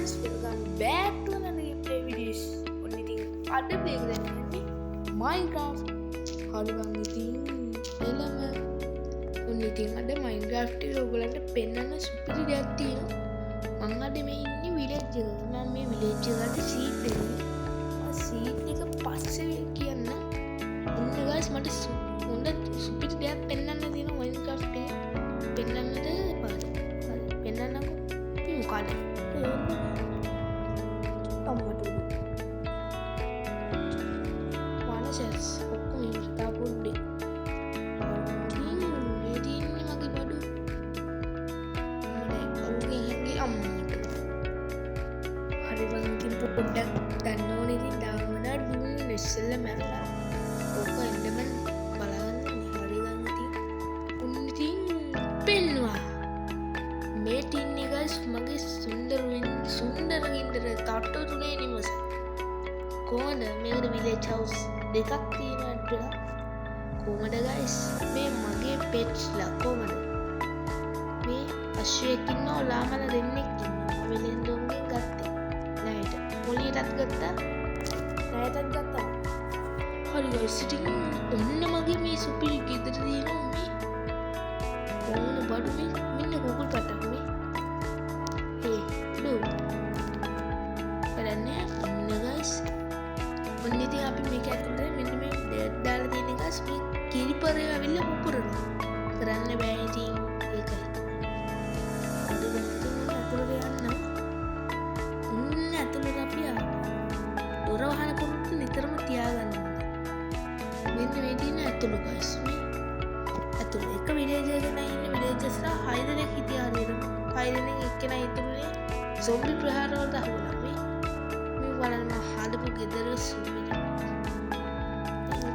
guys, welcome back to another gameplay videos. ඔන්න ඉතින් අද ප්ලේ කරන්නේ Minecraft. හරි බං ඉතින් එළම. ඔන්න ඉතින් අද Minecraft එකේ ඔයගලන්ට පෙන්වන්න සුපිරි දෙයක් තියෙනවා. මම අද මේ ඉන්නේ village එක. මම මේ village එකට seed දෙන්නේ. ආ seed එක පස්සේ කියන්න. ඔන්න guys මට හොඳ සුපිරි දෙයක් පෙන්වන්න තියෙනවා Minecraft එකේ. පෙන්වන්නද පාඩ. හරි පෙන්වන්නකෝ. මේ මොකද? Manusias ඔක්කොම ඉවරතා පොඩ්ඩේ මේදී ඉන්නේ මගේ බඩු මම ඔළුගේ අම්මට හරි බං ඉතින් පොඩ්ඩක් ගන්න ඕනේ ඉතින් දාමනා දුන්නේ ඉස්සෙල්ලා මැරලා ඔක එන්නම බලන්න හරි ගන්න ඉතින් උන් ඉතින් පෙන්නවා මේ ටින්නේ ගයිස් මගේ සුන්දර ගින්දර තට්ටු තුනේ නිමස කොහොමද මේකට විලේජ් හවුස් දෙකක් තියෙනවට කොහොමද ගයිස් මේ මගේ පෙට්ස්ලා කොහොමද මේ අශ්වයෙක් ඉන්නවා ලාමල දෙන්නෙක් ඉන්නවා වෙලෙන්දුන්ගෙන් ගත්තේ නෑට මොලියටත් ගත්තා හරි ගයිස් ඉතින් ඔන්න මගේ මේ සුපිරි ගෙදර තියෙනවා මේ කොහොමද බඩු මේ මෙන්න කුකුල් පටක් මේ ලෝ කරන්නේ ඔන්න ගයිස් ඔන්න ඉතින් අපි මේක ඇතුලේ මෙන්න මේ ඩෙඩ් දාලා තියෙන ගස් මේ කිරිපරේ ඇවිල්ලා පුපුරනවා කරන්න බෑ ඉතින් ඒකයි අද ගත්තොත් ඇතුලේ යන්න ඔන්න ඇතුලේ අපි දොර වහන කොට නිතරම තියාගන්න මෙන්න මේ තියෙන ඇතුලේ ගයිස් මේ ඇතුලේ එක විලේජ් එකක ඉන්න විලේජර්ස්ලා 6 දෙනෙක් හිටියා නේද 6 දෙනෙක් එක්කෙනා හිටුනේ zombie ප්‍රහාර වලට අහුවලා මේ බලන්න හදපු ගෙදර සුමිරි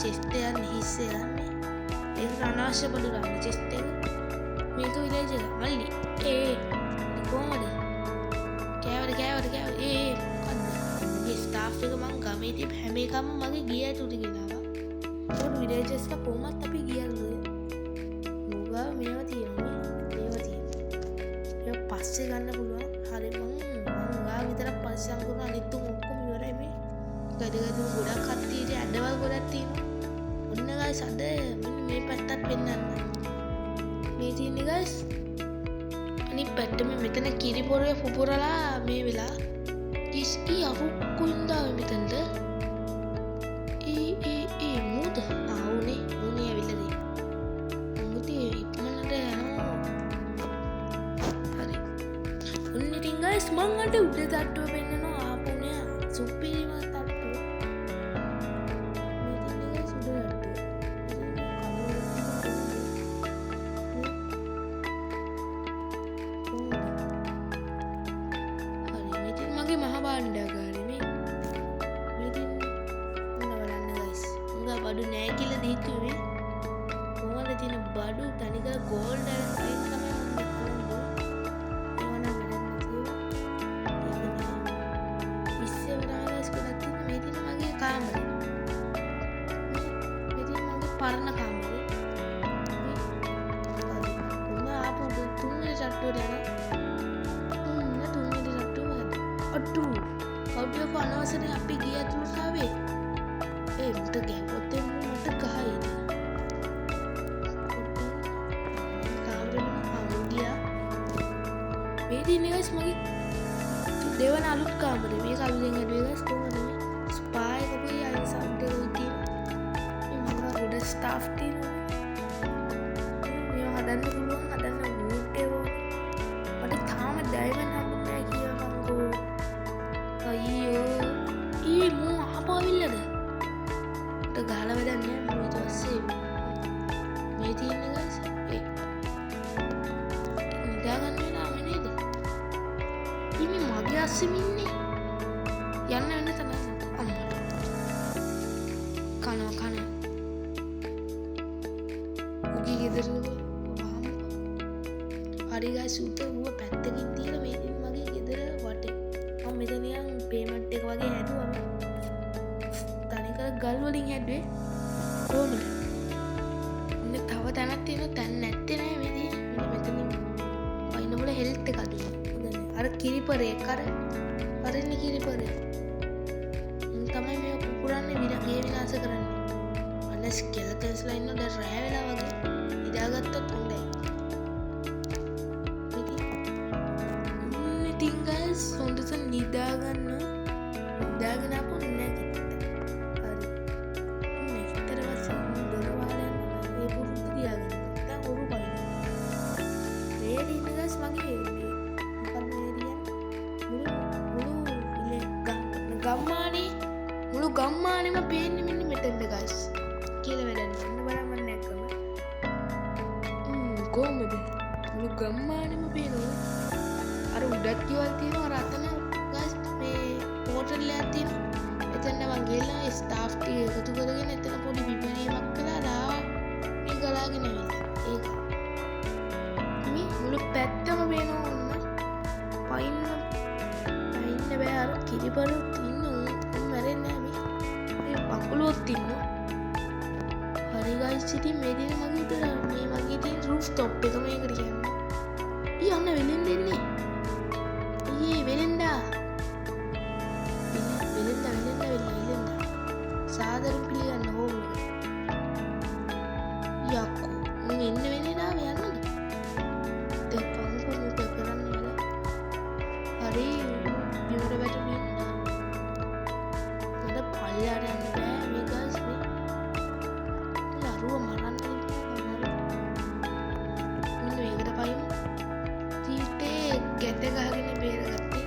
චෙස්ට් එක හිස්සේ යන්නේ ඒක අනාශය බඩු ගන්න චෙස්ට් එක මේක විලේජ් එක මල්ලි කොහමද කෑවද මොකද්ද මේ ස්ටාෆ් එක මං ගමේ තිබ්බ හැම එකම මගේ ගිය ඇතුට ගෙනාවා ඒකට විලේජර්ස්ලා කොහොමත් අපි ගියල්ද මොගා මේවා තියෙනවා ඒක පස්සේ ගන්න පුළුවන් හරි මං විතරක් පස්සේ අංගුන අනිත් තුන් ඔක්කොම ඉවරයි මේ ගඩගඩු ගොඩක් කට්ටියට ඇඩවල් ගොඩක් තියෙනවා ඔන්න ගයිස් අද මේ පැත්තත් පෙන්නන්න මේ තියෙන්නේ ගයිස් අනිත් පැත්ත මෙතන කිරි පොරේ පුපුරලා මේ වෙලා ඊ අරුක්කු ඉඳාව මෙතනද මූද ආවුනේ ඇවිල්ලා තියෙනවා මුති ඉක්මනට යනවා හරි ඔන්න ඉතින් ගයිස් මං අද උඩ තට්ටුව පෙන්නනවා ආපුනේ සුපිරිම තට්ටුව මේ තියෙන ගයිස් උඩ තට්ටුව හරි මේ තියෙන මගේ මහ භාණ්ඩාගාරේ මේ තියෙන මොන බලන්න ගයිස් උංගා බඩු නෑ කියලා දීතුවේ කොහොමද තියෙන බඩු තනිකර ගෝල්ඩ් අයින් තමයි පරණ කාමරේ ඔන්න ආපු තුන්වෙනි තට්ටුවට යන තුන්වෙනි තට්ටුව අඩු කවුදක අනවසරේ අපි ගිය ඇතුළට ආවේ මට ගැහුවොත් මට ගහයිද කාමරේම කවුරු ගියා මේ දිනේ ගයිස් මගේ දෙවන අලුත් කාමරේ මේක අලුතෙන් හැදුවේ ගයිස් කොහොමද මේ ස්පා එක පොයි අය සවුන්ඩ් එක උතින් ගොඩ ස්ටාෆ් තියෙනවා මේවා හදන්න පුළුවන් හදන්න වුඩ් ඒවා මට තාම ඩයමන්ඩ් හම්බුනේ නැහැ කියලා මංගෝ අයියෝ මෝ ආපවිල්ලද මට ගහලා වැඩක් නැහැ මම ඊට පස්සේ මේ තියෙන්නේ ගයිස් නිදාගන්න වෙලාව නේද මේ මගේ අස්සෙම ඉන්නේ යන්න වෙන තමයි අම්මට කනවා ගෙදර හරි ගයිස් උත ඌව පැත්තකින් තියලා මේ ඉතින් මගේ ගෙදර වටේ මම මෙතන නිකන් පේමන්ට් එක වගේ හැදුවා මම තනිකර ගල් වලින් හැදුවේ කොහොමද ඉන්න තව තැනක් තියෙනවා තැන් නැත්තේ නෑ මෙතන මෙතන වයින්වල හෙල්ත් එක අඩුයි අර කිරිපරේ කර අරන්නේ කිරිපොරේ. තමයි මේ පුපුරන්නේ විරගේ විනාශ කරන්නේ. අන්න ස්කෙලටන්ස්ලා ඉන්න දැන් රෑ වෙලා වගේ ඉදාගත්තොත් හොඳයි. ඉතින් guys හොඳට නිදාගන්න. නිදාගෙන අපු නැගිට. හරි. නැගිටතර පස්සේ දොර වහලා ඒ පුරුදු තියාගන්න. නැත්නම් ඔරු පයින්. රේඩි ඉන්න guys මගේ මුළු ගම්මානෙම පේන්නේ මෙන්න මෙතනද guys කියලා වැඩක් නෑ බලන්න නැක්කම කොහොමද මුළු ගම්මානෙම පේනවා අර උඩත් කියවල් තියෙනවා අර අතන guys මේ පෝටල් එකක් තියෙනවා එතන මං ගිහලා ස්ටාෆ් ටික එකතු කරගෙන එතන පොඩි විපරීමක් කළා ලා මේ ගලාගෙන ඇවිල්ලා ඒක මේ මුළු පැත්තම පේනවා පයින්න බෑ අර කිරිපරු පකුලුවොත් ඉන්න හරි ගයිස් ඉතින් මේ දින මගේ විතර මේ මගේ තියෙන රූෆ් টොප් එක මේකට කියන්නේ ඊ අන්න වෙලෙන් දෙන්නේ ඊයේ වෙලෙන්දා සාදරම් පිළිගන්න ඕම යක්කෝ මම එන්න වෙන්නේ නාම යන්නද දැන් පංකු මුද කරන්නේ හරි බිමට වැටෙන්න මට පල්ලයට යන්න ගැට ගහගෙන බේරගත්තේ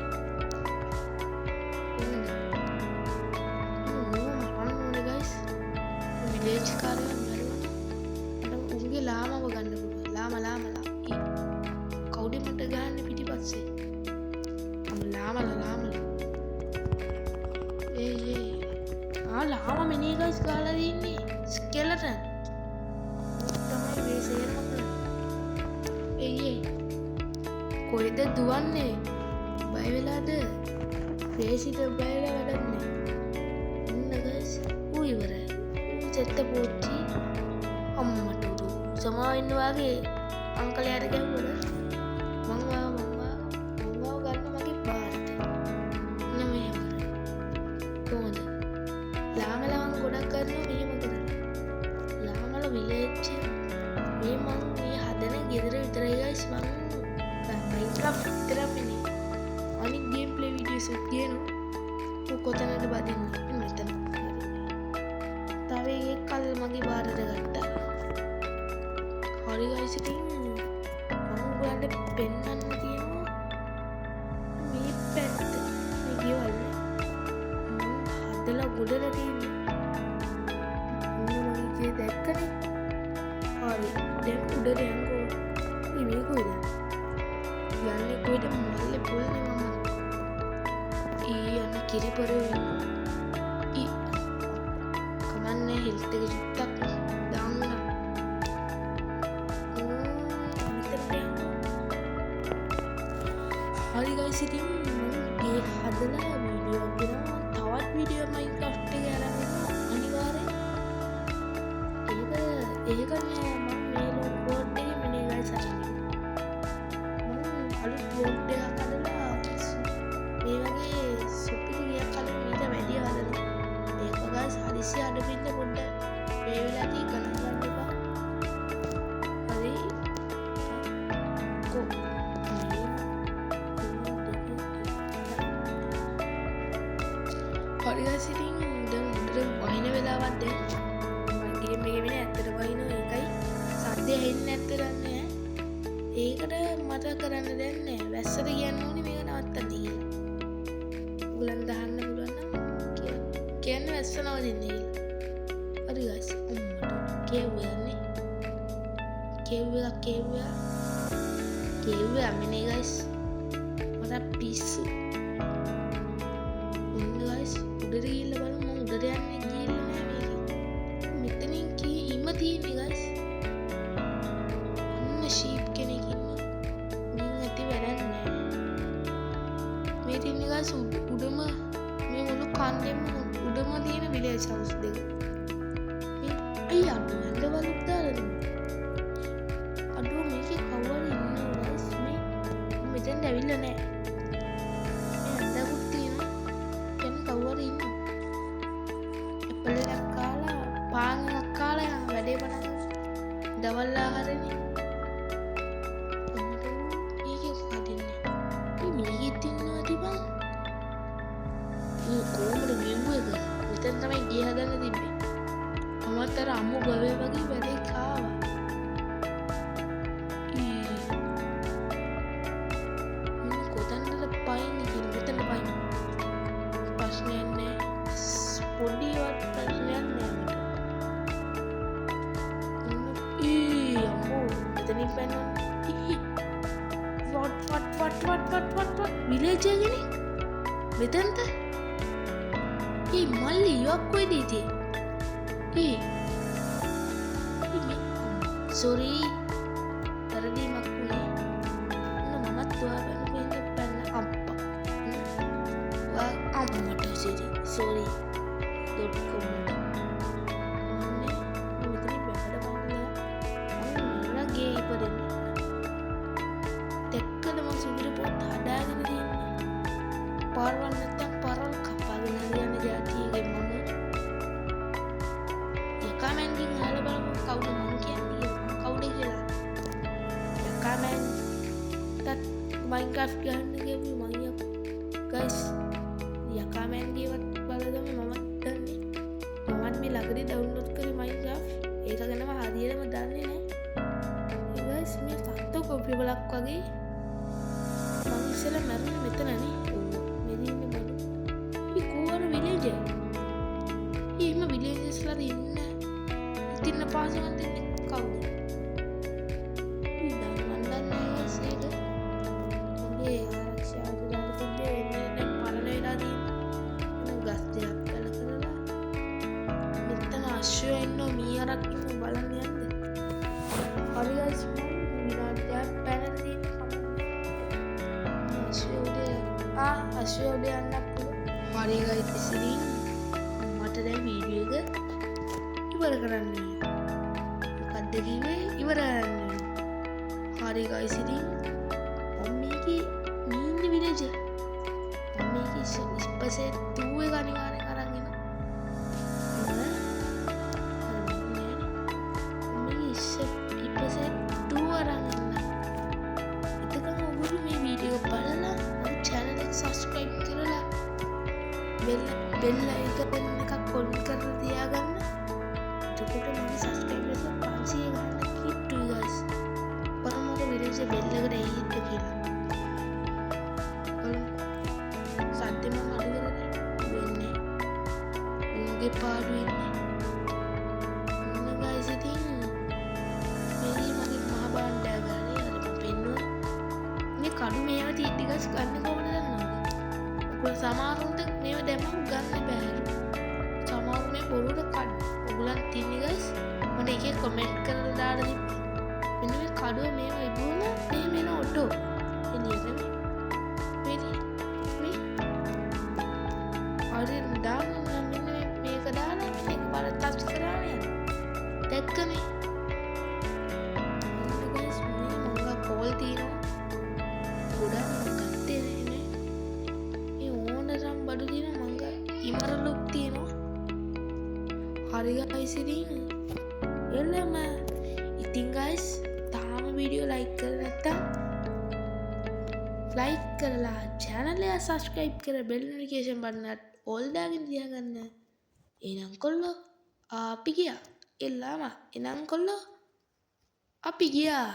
මරන්න ඕනේ ගයිස් විලේජ් කාරයන් මරුවා උන්ගේ ලාමව ගන්න පුළුවන් ලාම කවුද මට ගහන්නේ පිටිපස්සේ ලාම ලාම මිනී ගයිස් ගහලා දින්නේ ස්කෙලටන් තමයි මේ සේරම කරන්නේ කොහෙද දුවන්නේ බය වෙලාද රේසිට බයලා වැඩන්නේ ඉන්න ගයිස් ඌ ඉවරයි ඌ සෙත්ත පොච්චි අම්මට උඩු සමාව ඉන්න වාගේ අංකලයාට ගැව්වද මං ගන්න මගේ පාරට ඉන්න මෙහෙම කොහොමද ලාමලවන් ගොඩක් ගන්නවා මෙහෙම කරලා ලාමල විලේජ් මේ මං මේ හදන ගෙදර විතරයි ගයිස් මං Minecraft විතරමනේ අනිත් ගේම් ප්ලේ වීඩියෝස් ගේනවා කොතනද බදින්නේ මෙතන තව එකක් කල් මගේ බාරට ගත්තා හරි ගයිස් ඉතින් මම ඔයාලට පෙන්නන්න තියෙනවා මේ පැත්ත මේ ගෙවල් හදලා ගොඩට තියෙන්නේ මම මගේ දැක්කනේ හරි දැන් උඩට යන්කෝ මේ කොහෙද යන්නේ කොහෙද මල්ලේ පොල්නේ මම යන්න කිරිපොරේ වෙන්න කමන්නේ හෙල්ත් එක චුට්ටක් දාන්න හරි ගයිස් ඉතින් මේ හදලා වීඩියෝ ගෙනවා තවත් වීඩියෝ Minecraft එක අරන් අනිවාර්යෙන් ඒක නෑ මම මේ ලෝකෝඩ් එකේ මනේ ගයිස් අරන් අලුත් බෝඩ් එකක් හදලා මේ වගේ සුපිරියක් හදලා ඊට වැඩි හදලා ඒක ගාස් හදිසි අඩපින්න පොඩ්ඩ මේ වෙලාවදී ගණන් ගන්න එපා හරි කො හරි ගාස් ඉතින් දැන් උඩට වහින වෙලාවක් දැන් මගේ මේ වෙන ඇත්තට වහින එකයි සද්දය ඇහෙන්නේ නැත්තේ නෑ ඒකට මට කරන්න දැන් නෑ වැස්සට කියන්න ඕනේ මේක නවත්තන්න කියලා. උගලන් දාන්න පුළුවන් නම් කියන්නේ වැස්ස නවතින්න කියලා. හරි guys අම්මට කෙව්වන්නේ. කෙව්වා මෙනේ guys. මට පිස්සු. ඔන්න guys උඩට ගිහිල්ලා බලමු මම උඩට යන්නේ ගිහිල්ලා නෑ මේක. මෙතනින් ඉම තියෙන්නේ guys. අන්න sheep කෙනෙක් ඉන්නවා. මින් ඇති වැඩක් නෑ. මේ තියෙන්නේ guys උඩම මේ මුළු කන්දෙම උඩම තියෙන village house දෙක. මේ අයියා අඬවලුත් දාලා අඩුව මේකේ කවුරු ඉන්නවා guys මේ මෙතෙන්ට ඇවිල්ලා නෑ. මේ අඬකුත් තියෙනවා. ඉස්සර අම්මු ගවය වගේ වැඩේ කාවා. කොතැනද පයින්නේ කියලා මෙතන පයින්න. ප්‍රශ්නයක් නෑ. පොඩිවත් ප්‍රශ්නයක් නෑ මට. අම්මෝ මෙතනින් පැනනවා. what village එකනේ මෙතනද මල්ලි යොක් කොයිද ඉතින් sorry තරදීමක් වුණේ මමත් ඔයා වෙන පැන්න අම්පා ඔයා අම්මට sorry .com මෙතනින් බැලලා බලන්න ගේ ඉපදෙන්නේ පාරවල් නැත්තම් පාරවල් කපාගෙන යන જાතියගේ මම යකාමෙන්ගෙන් අහලා බලමු කවුද මං කියන්නේ කවුද කියලා යකාමෙන් tat Minecraft ගන්න ගෙවි මම guys යකාමෙන්ගේවත් බලදම මමත් දන්නේ මමත් මේ ළඟදී ඩවුන්ලෝඩ් කරේ Minecraft ඒක ගැනම හරියටම දන්නේ නැහැ guys මේ සත්තු කොපි බලක් වගේ මම ඉස්සෙල්ලා මැරුණේ මෙතනනේ එහෙම විලේජස්ලා ඉන්න ඉතින්න පාසලෙන් දෙන්නේ කවුද? මම දන්නේ ඒක. මගේ ආරක්ෂාවට දාලා තිබ්බේ එන්නේ පරණ වෙලා තියෙන ගස් දෙයක් පැල කරලා. මෙතන අශ්වය ඉන්නෝ මීහරක් ඉන්නෝ බලන්න යන්න. හරි guys විනාඩියක් පැනලා තියෙන අශ්වය උඩේ යන්නත් පුළුවන්. හරි guys ඉතින් මට දැන් වීඩියෝ එක ඉවර කරන්න මොකක්ද කිව්වේ ඉවර කරන්න හරි guys ඉතින් මම මේකේ මීන්නේ විලේජ් මම මේකේ ඉස්පසේ 2 එක අනිවාර්යෙන් අරන් එනවා මේ ඉස්පසේ 2 අරන් එන්න එතකම ඔයගොල්ලෝ මේ වීඩියෝ බලලා මගේ channel එක subscribe කරලා bell icon එකක් on කරලා තියාගන්න. එතකොට මගේ subscribers 500 ගන්න කිට්ටුයි guys. බලමුද වීඩියෝ එක bell එකට එයිද කියලා. බලමු. සද්දෙම අඩු කරලා වෙන්නේ. උන්ගේ පාඩු වෙන්නේ. මොන guys ඉතින් මේ මගේ මහ බණ්ඩා ගානේ අර මම පෙන්නුවා. මේ කඩු මේවා තීටි guys ගන්න කොහොමද දන්නවද? ඔය සමහරුන්ට මේව දැම්මම ගන්න බෑලු. සමහරු මේ බොරුවට කඩ. ඔයගොල්ලන් තින්නේ guys මට එකේ කමෙන්ට් කරලා දාලා තිබ්බා. මෙන්න මේ කඩුව මේව ඉබුවම මේ මෙන්න ඔටෝ. එළියට මේ අර දාන්න මෙන්න මේක දාලා මේක බල ටච් කරාම යනවා. දැක්කනේ. guys මේ මංගා කෝල් තියෙනවා. ගොඩක් ගත්තේ නේ. බඩු දින මංග ඉමරලුක් තියෙනවා හරි guys ඉතින් එළම ඉතින් guys තාම වීඩියෝ like කරලා නැත්තම් like කරලා channel එක subscribe කරලා bell notification button එක all දාගෙන තියාගන්න එහෙනම් කොල්ලෝ අපි ගියා එළම එහෙනම් කොල්ලෝ අපි ගියා